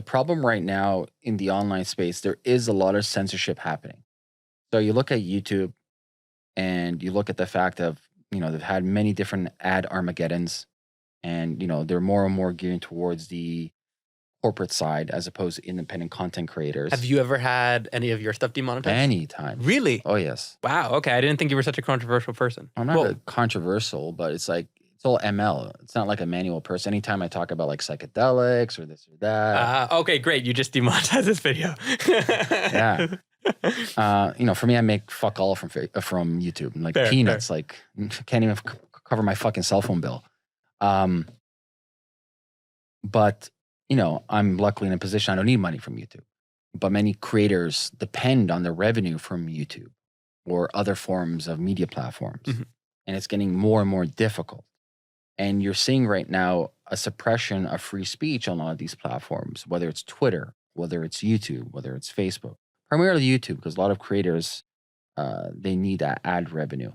the problem right now in the online space, there is a lot of censorship happening. So you look at YouTube and you look at the fact of, they've had many different ad Armageddons, and, they're more and more gearing towards the corporate side as opposed to independent content creators. Have you ever had any of your stuff demonetized? Many times. Really? Oh, yes. Wow. Okay. I didn't think you were such a controversial person. I'm not really controversial, but it's like, it's all ML. It's not like a manual person. Anytime I talk about like psychedelics or this or that. Okay, great. You just demonetized this video. Yeah. For me, I make fuck all from YouTube. Like Fair, peanuts, like can't even cover my fucking cell phone bill. But I'm luckily in a position I don't need money from YouTube. But many creators depend on the revenue from YouTube or other forms of media platforms. Mm-hmm. And it's getting more and more difficult. And you're seeing right now a suppression of free speech on a lot of these platforms, whether it's Twitter, whether it's YouTube, whether it's Facebook. Primarily YouTube, because a lot of creators, they need that ad revenue.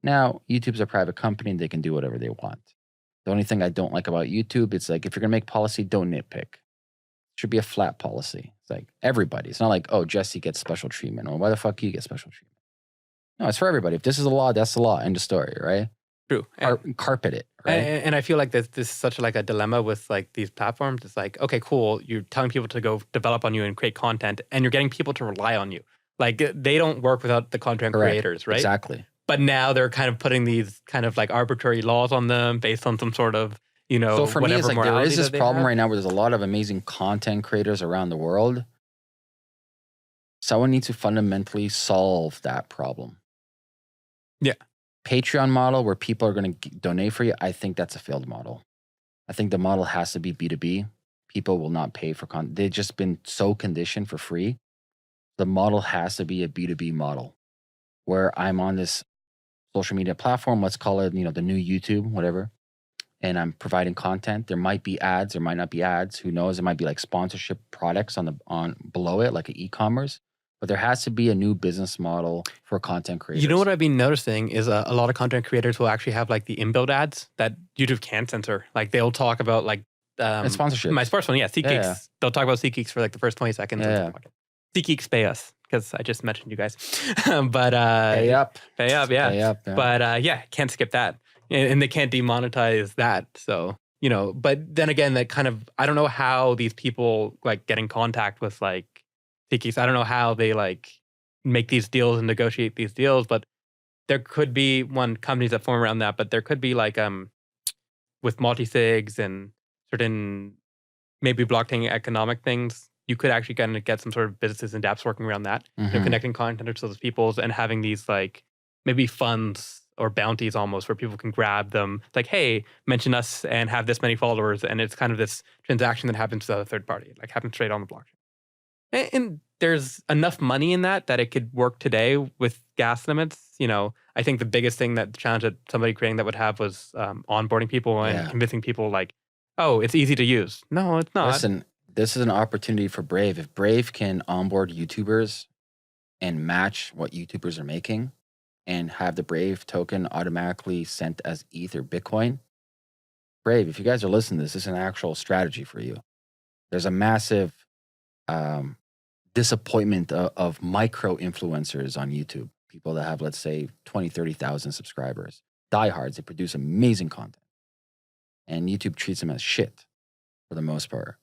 Now, YouTube's a private company and they can do whatever they want. The only thing I don't like about YouTube, it's like, if you're going to make policy, don't nitpick. It should be a flat policy. It's like everybody. It's not like, oh, Jesse gets special treatment. Or why the fuck you get special treatment? No, it's for everybody. If this is the law, that's the law. End of story, right? True. Carpet it, right? And I feel like this is such like a dilemma with like these platforms. It's like, okay, cool. You're telling people to go develop on you and create content, and you're getting people to rely on you. Like they don't work without the content creators, right? Exactly. But now they're kind of putting these kind of like arbitrary laws on them based on some sort of, So for me, it's like there is this problem have. right now where there's a lot of amazing content creators around the world. Someone needs to fundamentally solve that problem. Yeah. Patreon model where people are going to donate for you, I think that's a failed model. I think the model has to be B2B. People will not pay for content. They've just been so conditioned for free. The model has to be a B2B model where I'm on this social media platform, let's call it, the new YouTube, whatever, and I'm providing content. There might be ads, there might not be ads. Who knows? It might be like sponsorship products on below it, like an e-commerce. But there has to be a new business model for content creators. You know what I've been noticing is a lot of content creators will actually have like the inbuilt ads that YouTube can't censor. Like they'll talk about like sponsorship. My sports one, SeatGeeks. Yeah. They'll talk about SeatGeeks for like the first 20 seconds. Yeah. SeatGeeks pay us because I just mentioned you guys. But pay up, yeah. Pay up, yeah. But can't skip that, and they can't demonetize that. So but then again, that kind of I don't know how these people like get in contact with like SeatGeeks. I don't know how they like make these deals and negotiate these deals, but there could be companies that form around that, but there could be like with multi-sigs and certain maybe blockchain economic things, you could actually kind of get some sort of businesses and dApps working around that. Mm-hmm. Connecting content to those people and having these like maybe funds or bounties almost where people can grab them. It's like, hey, mention us and have this many followers. And it's kind of this transaction that happens to a third party, like happens straight on the blockchain. And there's enough money in that it could work today with gas limits. I think the biggest thing the challenge that somebody creating that would have was onboarding people and convincing people like, oh, it's easy to use. No, it's not. Listen, this is an opportunity for Brave. If Brave can onboard YouTubers and match what YouTubers are making and have the Brave token automatically sent as ETH or Bitcoin, Brave, if you guys are listening to this, this is an actual strategy for you. There's a massive disappointment of micro influencers on YouTube. People that have, let's say, 20, 30,000 subscribers. Diehards, they produce amazing content. And YouTube treats them as shit for the most part.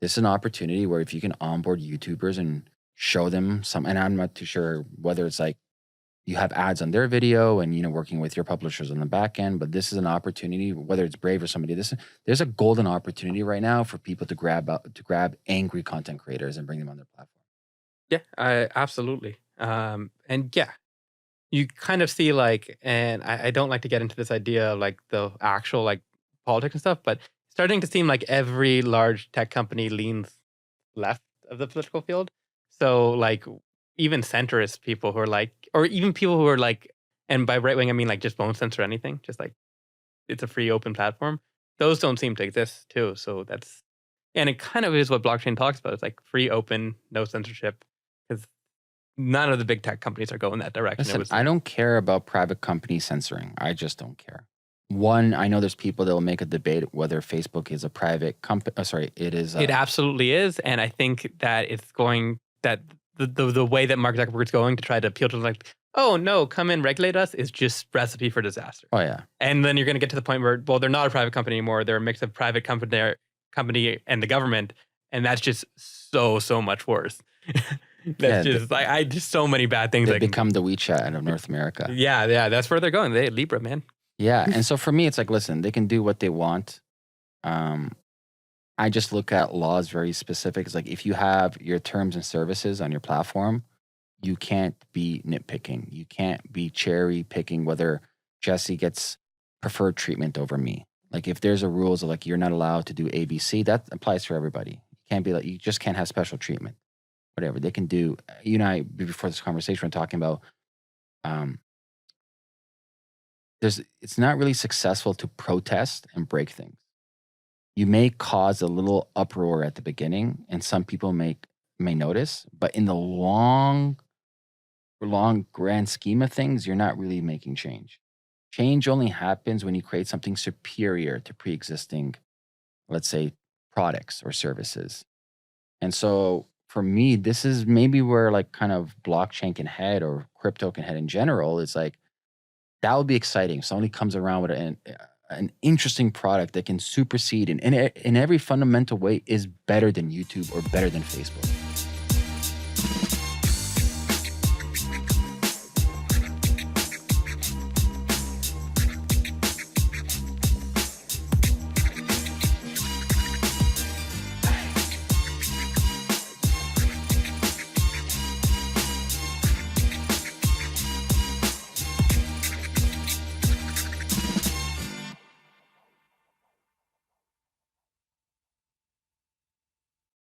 This is an opportunity where if you can onboard YouTubers and show them some, and I'm not too sure whether it's like you have ads on their video and, working with your publishers on the back end, but this is an opportunity, whether it's Brave or somebody, there's a golden opportunity right now for people to grab angry content creators and bring them on their platform. Yeah, absolutely. And yeah, you kind of see like, and I don't like to get into this idea of like the actual like politics and stuff, but starting to seem like every large tech company leans left of the political field. So like even centrist people who are like, or even people who are like, and by right wing, I mean like just won't censor anything, just like it's a free open platform. Those don't seem to exist too. So and it kind of is what blockchain talks about. It's like free, open, no censorship, because none of the big tech companies are going that direction. Listen, I don't care about private companies censoring. I just don't care. one, I know there's people that will make a debate whether Facebook is a private company. It is. It absolutely is, and I think that the way that Mark Zuckerberg's going to try to appeal to them, like, oh no, come in, regulate us, is just recipe for disaster. Oh yeah. And then you're going to get to the point where, well, they're not a private company anymore. They're a mix of private company and the government, and that's just so much worse. That's just so many bad things. They become the WeChat of North America. Yeah, that's where they're going. They Libra, man. Yeah, and so for me, it's like, listen, they can do what they want. I just look at laws very specific. It's like, if you have your terms and services on your platform, you can't be nitpicking. You can't be cherry picking whether Jesse gets preferred treatment over me. Like, if there's a rules of like, you're not allowed to do ABC, that applies for everybody. You can't be like, you just can't have special treatment. Whatever they can do. You and I, before this conversation, we're talking about, it's not really successful to protest and break things. You may cause a little uproar at the beginning, and some people may notice, but in the long grand scheme of things, you're not really making change. Change only happens when you create something superior to pre-existing, let's say, products or services. And so for me, this is maybe where like kind of blockchain can head, or crypto can head in general. It's like, that would be exciting. If somebody comes around with an interesting product that can supersede in every fundamental way is better than YouTube or better than Facebook.